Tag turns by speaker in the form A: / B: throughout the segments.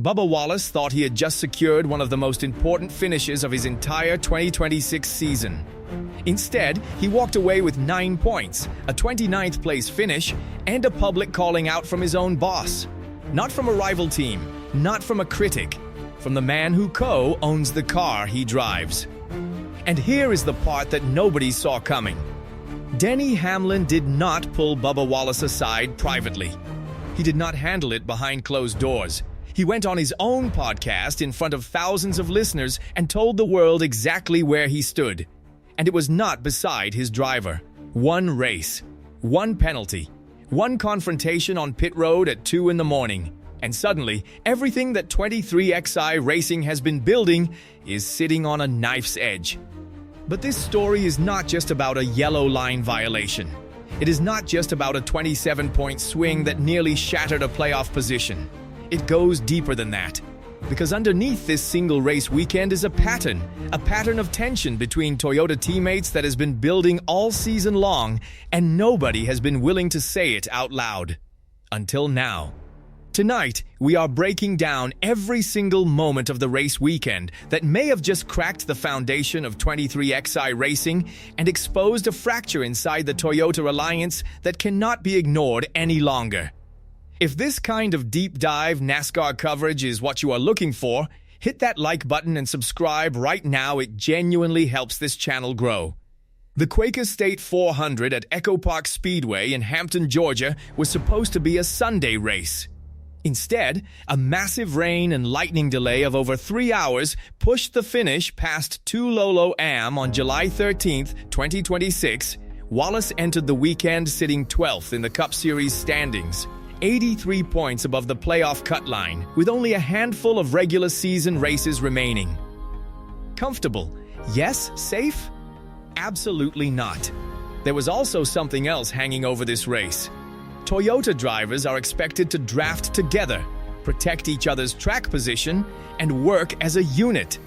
A: Bubba Wallace thought he had just secured one of the most important finishes of his entire 2026 season. Instead, he walked away with 9 points, a 29th place finish, and a public calling out from his own boss. Not from a rival team, not from a critic, from the man who co-owns the car he drives. And here is the part that nobody saw coming. Denny Hamlin did not pull Bubba Wallace aside privately. He did not handle it behind closed doors. He went on his own podcast in front of thousands of listeners and told the world exactly where he stood. And it was not beside his driver. One race, one penalty, one confrontation on pit road at 2 in the morning. And suddenly, everything that 23XI Racing has been building is sitting on a knife's edge. But this story is not just about a yellow line violation. It is not just about a 27-point swing that nearly shattered a playoff position. It goes deeper than that. Because underneath this single race weekend is a pattern of tension between Toyota teammates that has been building all season long, and nobody has been willing to say it out loud. Until now. Tonight, we are breaking down every single moment of the race weekend that may have just cracked the foundation of 23XI Racing and exposed a fracture inside the Toyota alliance that cannot be ignored any longer. If this kind of deep dive NASCAR coverage is what you are looking for, hit that like button and subscribe right now. It genuinely helps this channel grow. The Quaker State 400 at EchoPark Speedway in Hampton, Georgia was supposed to be a Sunday race. Instead, a massive rain and lightning delay of over 3 hours pushed the finish past Tulolo Am on July 13, 2026. Wallace entered the weekend sitting 12th in the Cup Series standings, 83 points above the playoff cut line, with only a handful of regular season races remaining. Comfortable? Yes. Safe? Absolutely not. There was also something else hanging over this race. Toyota drivers are expected to draft together, protect each other's track position, and work as a unit.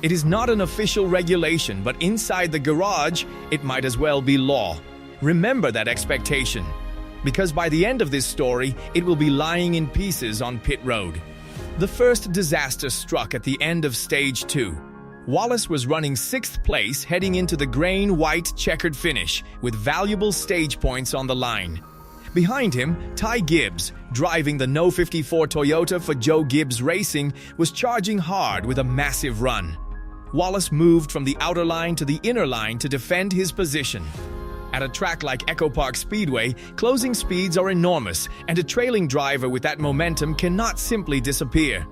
A: It is not an official regulation, but inside the garage, it might as well be law. Remember that expectation. Because by the end of this story, it will be lying in pieces on pit road. The first disaster struck at the end of Stage 2. Wallace was running 6th place heading into the grain-white checkered finish with valuable stage points on the line. Behind him, Ty Gibbs, driving the No. 54 Toyota for Joe Gibbs Racing, was charging hard with a massive run. Wallace moved from the outer line to the inner line to defend his position. At a track like EchoPark Speedway, closing speeds are enormous, and a trailing driver with that momentum cannot simply disappear.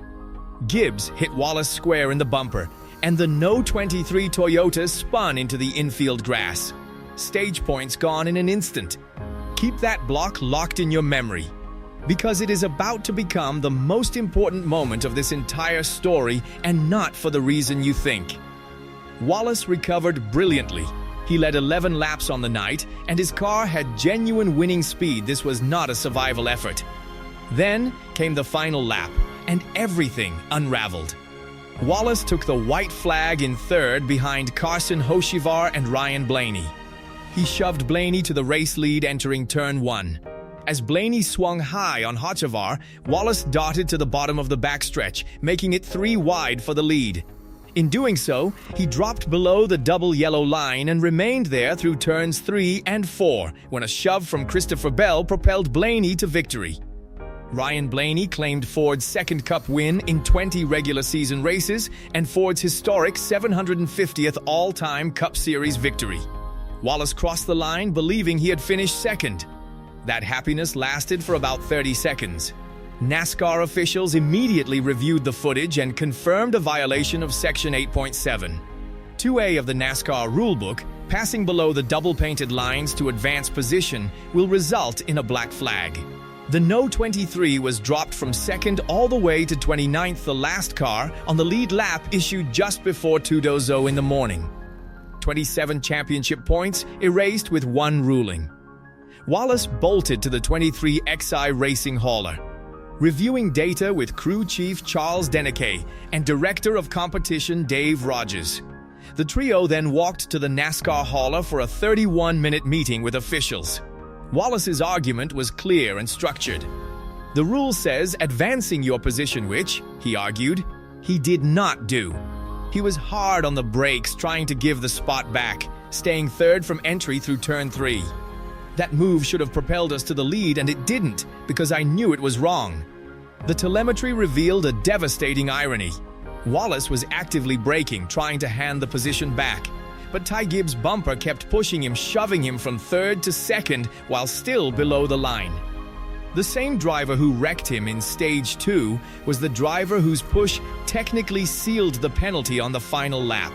A: Gibbs hit Wallace square in the bumper, and the No. 23 Toyota spun into the infield grass. Stage points gone in an instant. Keep that block locked in your memory, because it is about to become the most important moment of this entire story, and not for the reason you think. Wallace recovered brilliantly. He led 11 laps on the night, and his car had genuine winning speed. This was not a survival effort. Then came the final lap, and everything unraveled. Wallace took the white flag in 3rd behind Carson Hocevar and Ryan Blaney. He shoved Blaney to the race lead entering Turn 1. As Blaney swung high on Hocevar, Wallace darted to the bottom of the backstretch, making it 3 wide for the lead. In doing so, he dropped below the double yellow line and remained there through turns 3 and 4, when a shove from Christopher Bell propelled Blaney to victory. Ryan Blaney claimed Ford's 2nd Cup win in 20 regular season races and Ford's historic 750th all-time Cup Series victory. Wallace crossed the line believing he had finished 2nd. That happiness lasted for about 30 seconds. NASCAR officials immediately reviewed the footage and confirmed a violation of Section 8.7. 2A of the NASCAR rulebook, passing below the double-painted lines to advance position, will result in a black flag. The No. 23 was dropped from 2nd all the way to 29th, the last car, on the lead lap issued just before 2:00 in the morning. 27 championship points erased with one ruling. Wallace bolted to the 23XI Racing hauler. Reviewing data with crew chief Charles Denny and director of competition Dave Rogers. The trio then walked to the NASCAR hauler for a 31-minute meeting with officials. Wallace's argument was clear and structured. The rule says advancing your position, which, he argued, he did not do. He was hard on the brakes, trying to give the spot back, staying third from entry through turn 3. That move should have propelled us to the lead, and it didn't, because I knew it was wrong. The telemetry revealed a devastating irony. Wallace was actively braking, trying to hand the position back, but Ty Gibbs' bumper kept pushing him, shoving him from third to second while still below the line. The same driver who wrecked him in Stage 2 was the driver whose push technically sealed the penalty on the final lap.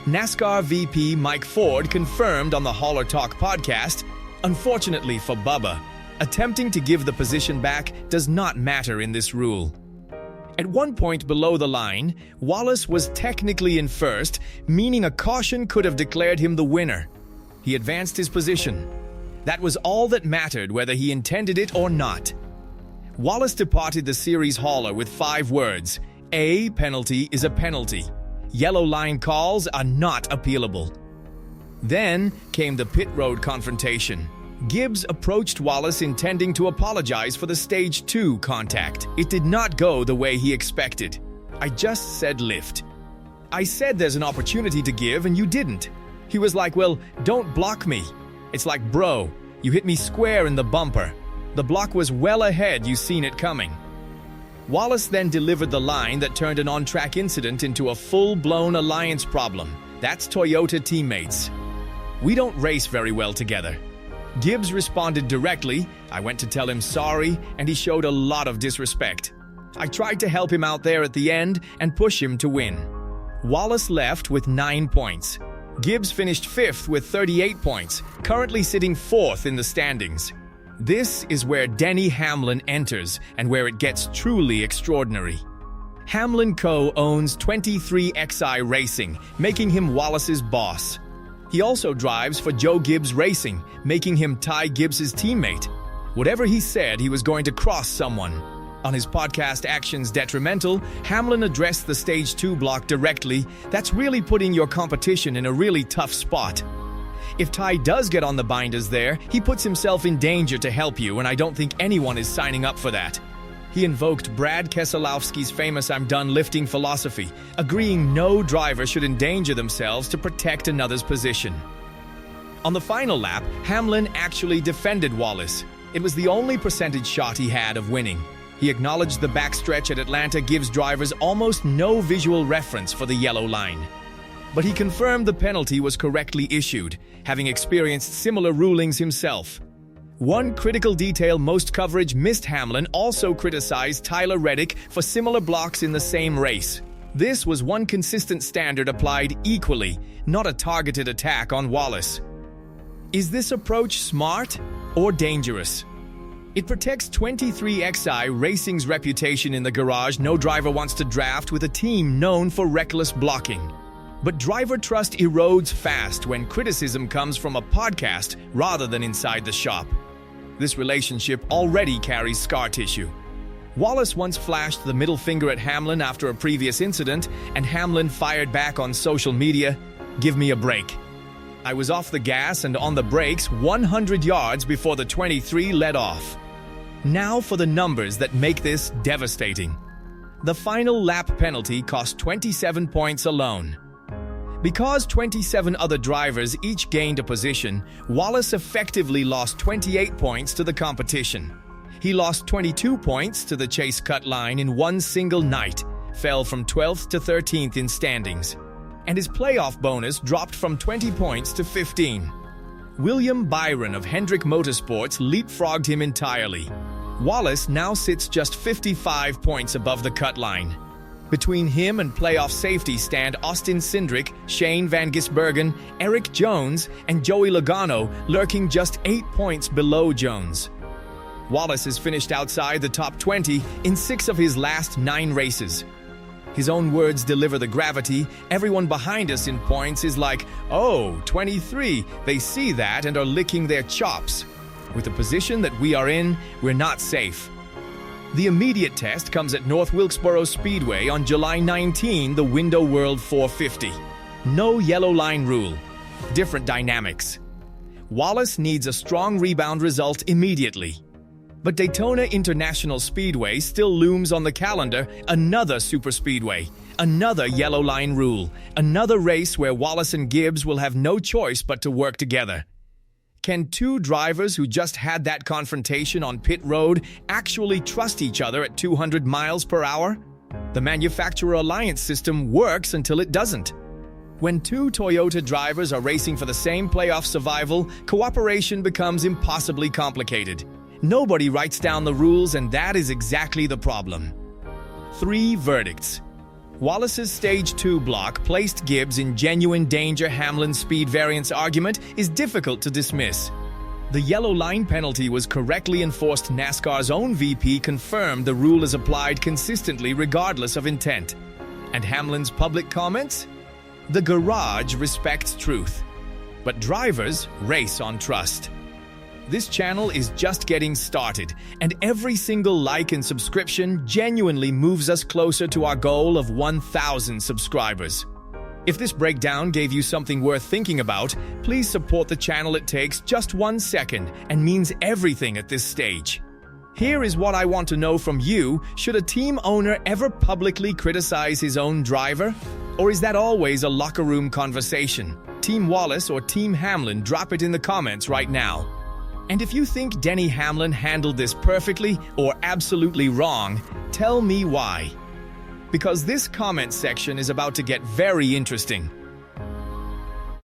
A: NASCAR VP Mike Ford confirmed on the Hauler Talk podcast, "Unfortunately for Bubba, attempting to give the position back does not matter in this rule." At one point below the line, Wallace was technically in first, meaning a caution could have declared him the winner. He advanced his position. That was all that mattered, whether he intended it or not. Wallace departed the series hauler with 5 words: "A penalty is a penalty. Yellow line calls are not appealable." Then came the pit road confrontation. Gibbs approached Wallace intending to apologize for the Stage 2 contact. It did not go the way he expected. "I just said lift. I said there's an opportunity to give and you didn't." He was like, "Well, don't block me." It's like, "Bro, you hit me square in the bumper. The block was well ahead, you seen it coming." Wallace then delivered the line that turned an on-track incident into a full-blown alliance problem. That's Toyota teammates. "We don't race very well together." Gibbs responded directly. "I went to tell him sorry, and he showed a lot of disrespect. I tried to help him out there at the end and push him to win." Wallace left with 9 points. Gibbs finished 5th with 38 points, currently sitting 4th in the standings. This is where Denny Hamlin enters and where it gets truly extraordinary. Hamlin co-owns 23XI Racing, making him Wallace's boss. He also drives for Joe Gibbs Racing, making him Ty Gibbs' teammate. Whatever he said, he was going to cross someone. On his podcast Actions Detrimental, Hamlin addressed the Stage 2 block directly. "That's really putting your competition in a really tough spot. If Ty does get on the binders there, he puts himself in danger to help you, and I don't think anyone is signing up for that." He invoked Brad Keselowski's famous "I'm done lifting" philosophy, agreeing no driver should endanger themselves to protect another's position. On the final lap, Hamlin actually defended Wallace. It was the only percentage shot he had of winning. He acknowledged the backstretch at Atlanta gives drivers almost no visual reference for the yellow line. But he confirmed the penalty was correctly issued, having experienced similar rulings himself. One critical detail most coverage missed: Hamlin also criticized Tyler Reddick for similar blocks in the same race. This was one consistent standard applied equally, not a targeted attack on Wallace. Is this approach smart or dangerous? It protects 23XI Racing's reputation in the garage. No driver wants to draft with a team known for reckless blocking. But driver trust erodes fast when criticism comes from a podcast rather than inside the shop. This relationship already carries scar tissue. Wallace once flashed the middle finger at Hamlin after a previous incident, and Hamlin fired back on social media, "Give me a break. I was off the gas and on the brakes 100 yards before the 23 let off." Now for the numbers that make this devastating. The final lap penalty cost 27 points alone. Because 27 other drivers each gained a position, Wallace effectively lost 28 points to the competition. He lost 22 points to the chase cut line in one single night, fell from 12th to 13th in standings, and his playoff bonus dropped from 20 points to 15. William Byron of Hendrick Motorsports leapfrogged him entirely. Wallace now sits just 55 points above the cut line. Between him and playoff safety stand Austin Cindric, Shane Van Gisbergen, Eric Jones, and Joey Logano, lurking just 8 points below Jones. Wallace has finished outside the top 20 in 6 of his last 9 races. His own words deliver the gravity. "Everyone behind us in points is like, oh, 23, they see that and are licking their chops. With the position that we are in, we're not safe." The immediate test comes at North Wilkesboro Speedway on July 19, the Window World 450. No yellow line rule. Different dynamics. Wallace needs a strong rebound result immediately. But Daytona International Speedway still looms on the calendar, another superspeedway, another yellow line rule, another race where Wallace and Gibbs will have no choice but to work together. Can two drivers who just had that confrontation on pit road actually trust each other at 200 miles per hour? The manufacturer alliance system works until it doesn't. When two Toyota drivers are racing for the same playoff survival, cooperation becomes impossibly complicated. Nobody writes down the rules, and that is exactly the problem. 3 verdicts. Wallace's Stage 2 block placed Gibbs in genuine danger. Hamlin's speed variance argument is difficult to dismiss. The yellow line penalty was correctly enforced. NASCAR's own VP confirmed the rule is applied consistently regardless of intent. And Hamlin's public comments? The garage respects truth, but drivers race on trust. This channel is just getting started, and every single like and subscription genuinely moves us closer to our goal of 1,000 subscribers. If this breakdown gave you something worth thinking about, please support the channel. It takes just 1 second and means everything at this stage. Here is what I want to know from you. Should a team owner ever publicly criticize his own driver? Or is that always a locker room conversation? Team Wallace or Team Hamlin? Drop it in the comments right now. And if you think Denny Hamlin handled this perfectly or absolutely wrong, tell me why. Because this comment section is about to get very interesting.